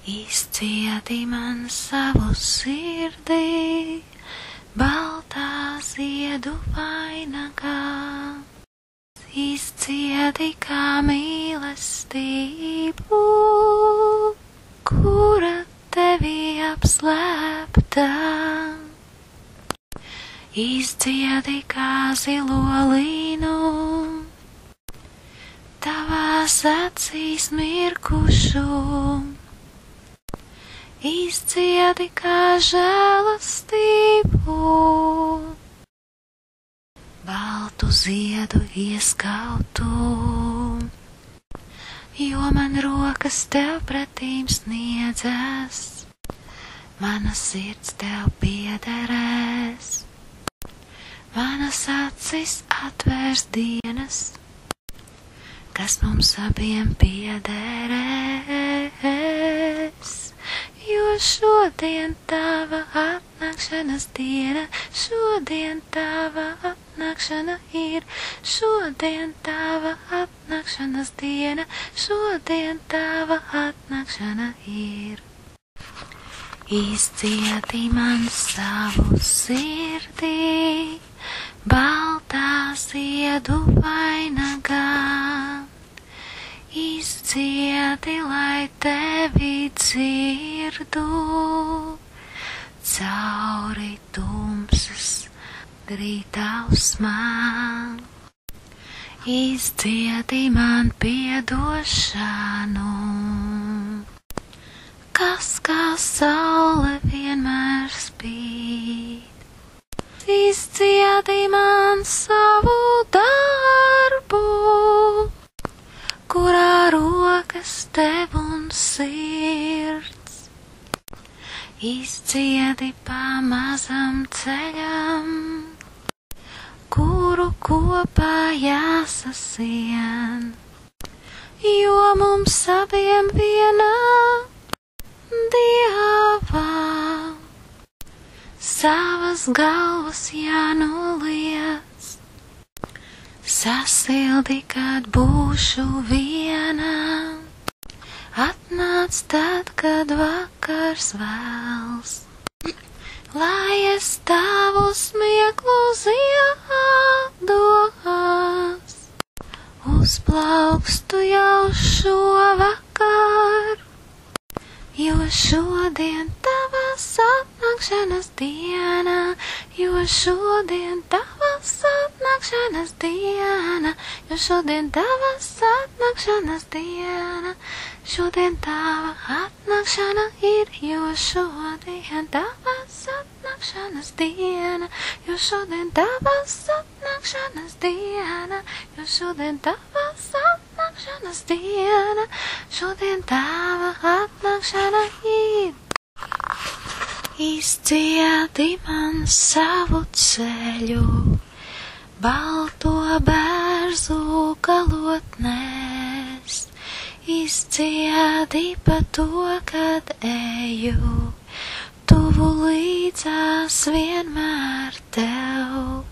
Izcieti man savu sirdī, baltā ziedu vainagā. Izcieti kā mīlestību, kura tevi apslēptā. Izcieti kā zilo līnu, tavās acīs mirkušu. Izcieti kā žēlastību, baltu ziedu ieskautu, jo man rokas tev pretīm sniedzas, mana sirds tev piederēs, manas acis atvērs dienas, kas mums abiem piederēs. Jo šodien tava atnākšanas diena, šodien tava atnākšana ir, šodien tava atnākšanas diena, šodien tava atnākšana ir. Izcieti man savu sirdī, baltā ziedu vainagā. Izcieti, lai tevi dzirdu, cauri tumsas rītausmām. Izcieti man piedošanu, kas kā saule vienmēr spīd. Izcieti man savu darbu, kurā rokas tev un sirds. Izcieti pa mazam ceļam, kuru kopā jāsasien, jo mums abiem vienā Dievā savas galvas jānoliec. Sasildi, kad būšu viena, atnāc tad, kad vakars vēls, lai es tavu smieklu ziedos, uzplaukstu jau šovakar, jo šodien tavas atnākšanas diena, jo šodien tavas atnākšanas diena, jo šodien tavas atnākšanas diena, šodien tava atnākšana ir, jo šodien tavas atnākšanas diena, jo šodien tavas atnākšanas diena, jo šodien tavas atnākšanas diena, šodien tava atnākšana ir. Izcieti man savu ceļu, balto bērzu galotnēs. Izcieti pa to, kad eju, tuvu līdzās vienmēr tev.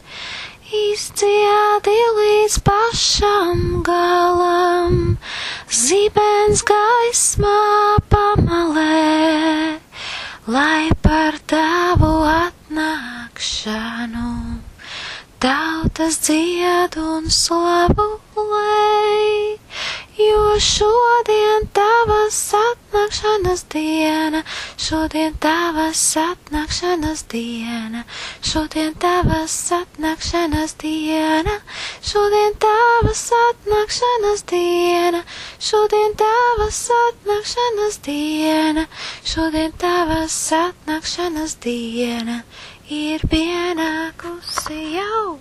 Izcieti līdz pašam galam, zibens gaismā pamalē, lai par tavu atnākšanu tautas dzied un slavu lej, jo šodien tavas atnākšanas diena, šodien tavas atnākšanas diena, šodien tavas atnākšanas diena, šodien tavas atnākšanas diena, šodien tavas atnākšanas diena, šodien tavas atnākšanas diena ir pienākusi jau.